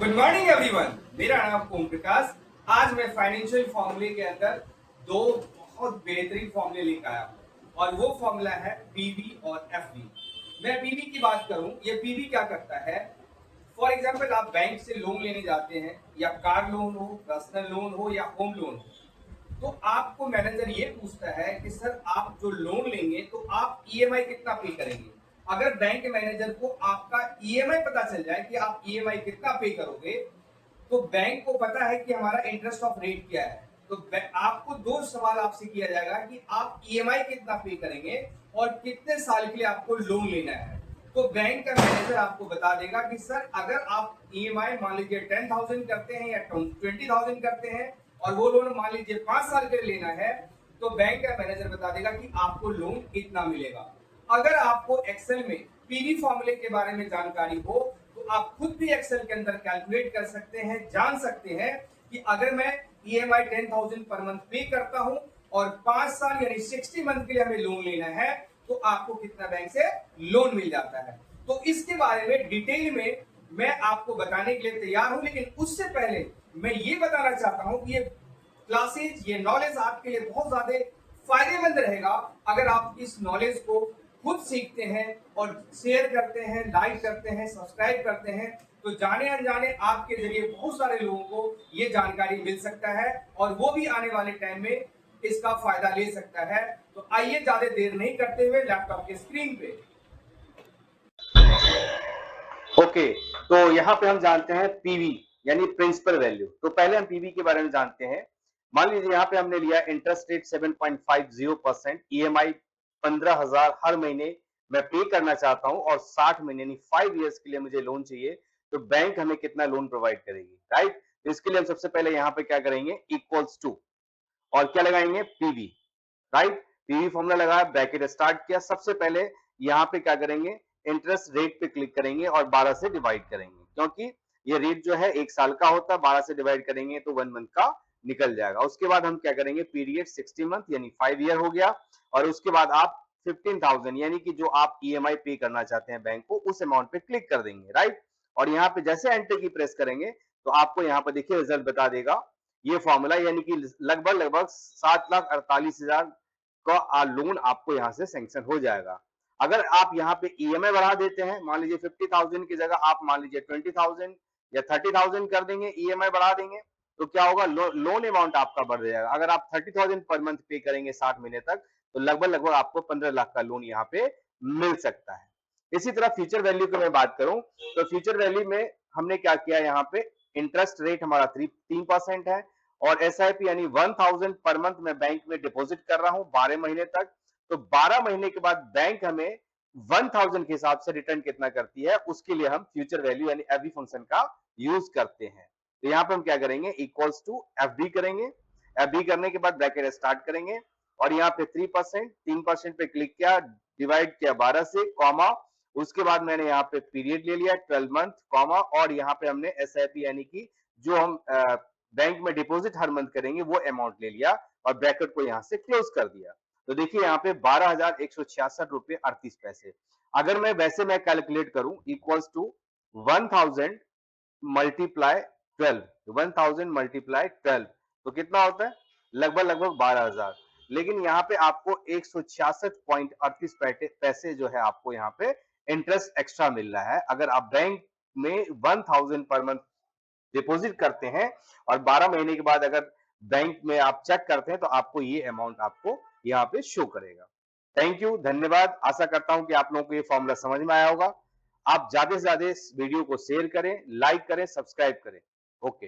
Good morning everyone. मेरा नाम ओम प्रकाश। आज मैं फाइनेंशियल फॉर्मूले के अंदर दो बहुत बेहतरीन फॉर्मूले लेकर आया हूँ और वो फॉर्मूला है पीवी और एफवी। मैं पीवी की बात करूं, ये पीवी क्या करता है। फॉर एग्जांपल आप बैंक से लोन लेने जाते हैं, या कार लोन हो, पर्सनल लोन हो या होम लोन हो, तो आपको मैनेजर ये पूछता है कि सर आप जो लोन लेंगे तो आप ईएमआई कितना पे करेंगे। अगर बैंक मैनेजर को आपका ईएमआई पता चल जाए कि आप ईएमआई कितना पे करोगे, तो बैंक को पता है कि हमारा इंटरेस्ट ऑफ रेट क्या है। तो आपको दो सवाल आपसे किया जाएगा कि आप ईएमआई कितना पे करेंगे और कितने साल के लिए आपको लोन लेना है। तो बैंक का मैनेजर आपको बता देगा कि सर अगर आप ईएमआई मान लीजिए 10,000 करते हैं या 20,000 करते हैं और वो लोन मान लीजिए 5 साल के लिए लेना है, तो बैंक का मैनेजर बता देगा कि आपको लोन कितना मिलेगा। अगर आपको एक्सेल में पीवी फॉर्मूले के बारे में जानकारी हो तो आप खुद भी एक्सेल के अंदर कैलकुलेट कर सकते हैं, जान सकते हैं कि अगर मैं ईएमआई 10,000 पर मंथ पे करता हूं और 5 साल यानी 60 मंथ के लिए हमें लोन लेना है, तो आपको कितना बैंक से लोन मिल जाता है। तो इसके बारे में डिटेल में मैं आपको बताने के लिए तैयार हूं, लेकिन उससे पहले मैं ये बताना चाहता हूं कि ये क्लासेज, ये नॉलेज आपके लिए बहुत ज्यादा फायदेमंद रहेगा अगर आप इस नॉलेज को खुद सीखते हैं और शेयर करते हैं, लाइक करते हैं, सब्सक्राइब करते हैं। तो जाने अनजाने आपके जरिए बहुत सारे लोगों को ये जानकारी मिल सकता है और वो भी आने वाले टाइम में इसका फायदा ले सकता है। तो आइए ज्यादा देर नहीं करते हुए लैपटॉप के स्क्रीन पे। ओके, तो यहाँ पे हम जानते हैं पीवी यानी प्रिंसिपल वैल्यू। तो पहले हम पीवी के बारे में जानते हैं। मान लीजिए यहाँ पे हमने लिया इंटरेस्ट रेट 7.50%, ईएमआई 15,000 हर महीने मैं पे करना चाहता हूँ और 60 महीने यानी 5 इयर्स के लिए मुझे लोन चाहिए। तो बैंक हमें कितना लोन प्रोवाइड करेगी, राइट। तो इसके लिए हम सबसे पहले यहाँ पे क्या करेंगे, इक्वल्स टू और क्या लगाएंगे, पीवी, राइट। पीवी फॉर्मूला लगाया, ब्रैकेट स्टार्ट किया। सबसे पहले यहाँ पे क्या करेंगे, इंटरेस्ट रेट पे क्लिक करेंगे और 12 से डिवाइड करेंगे, क्योंकि ये रेट जो है 1 साल का होता है, 12 से डिवाइड करेंगे तो 1 मंथ का निकल जाएगा। उसके बाद हम क्या करेंगे, पीरियड 60 मंथ यानी 5 ईयर हो गया। और उसके बाद आप 15,000 यानी कि जो आप ईएमआई पे करना चाहते हैं बैंक को, उस अमाउंट पे क्लिक कर देंगे, राइट। और यहाँ पे जैसे एंटर की प्रेस करेंगे तो आपको यहाँ पे देखिए रिजल्ट बता देगा ये फॉर्मूला, यानी कि लगभग 7,48,000 का लोन आपको यहाँ से सैंक्शन हो जाएगा। अगर आप यहाँ पे ईएमआई बढ़ा देते हैं, मान लीजिए 50,000 की जगह आप मान लीजिए 20,000 या 30,000 कर देंगे, ईएमआई बढ़ा देंगे, तो क्या होगा, लोन अमाउंट आपका बढ़ जाएगा। अगर आप 30,000 पर मंथ पे करेंगे 60 महीने तक, तो लगभग आपको 15 लाख का लोन यहाँ पे मिल सकता है। इसी तरह फ्यूचर वैल्यू की मैं बात करूं, तो फ्यूचर वैल्यू में हमने क्या किया, यहाँ पे इंटरेस्ट रेट हमारा 3% है और एसआईपी यानी 1,000 पर मंथ मैं बैंक में डिपॉजिट कर रहा हूं 12 महीने तक। तो 12 महीने के बाद बैंक हमें 1,000 के हिसाब से रिटर्न कितना करती है, उसके लिए हम फ्यूचर वैल्यू यानी एफडी फंक्शन का यूज करते हैं। तो यहाँ पे हम क्या करेंगे, इक्वल्स टू एफडी करेंगे। एफडी करने के बाद ब्रैकेट स्टार्ट करेंगे और यहाँ पे 3% पे क्लिक किया, डिवाइड किया 12 से, कॉमा। उसके बाद मैंने यहाँ पे पीरियड ले लिया 12 मंथ, कॉमा, और यहाँ पे हमने एसआईपी यानी कि जो हम बैंक में डिपॉजिट हर मंथ करेंगे वो अमाउंट ले लिया और ब्रैकेट को यहाँ से क्लोज कर दिया। तो देखिए यहाँ पे 12,166 रुपए 38 पैसे। अगर मैं वैसे मैं कैलकुलेट करूं, इक्वल्स टू 1,000 मल्टीप्लाई 12, 1,000 मल्टीप्लाई 12, तो कितना होता है, लगभग 12,000। लेकिन यहाँ पे आपको 166.38 पैसे जो है आपको यहाँ पे इंटरेस्ट एक्स्ट्रा मिल रहा है, अगर आप बैंक में 1,000 पर मंथ डिपॉजिट करते हैं और 12 महीने के बाद अगर बैंक में आप चेक करते हैं तो आपको ये अमाउंट आपको यहाँ पे शो करेगा। थैंक यू, धन्यवाद। आशा करता हूं कि आप लोगों को ये फॉर्मूला समझ में आया होगा। आप ज्यादा से ज्यादा इस वीडियो को शेयर करें, लाइक करें, सब्सक्राइब करें। ओके।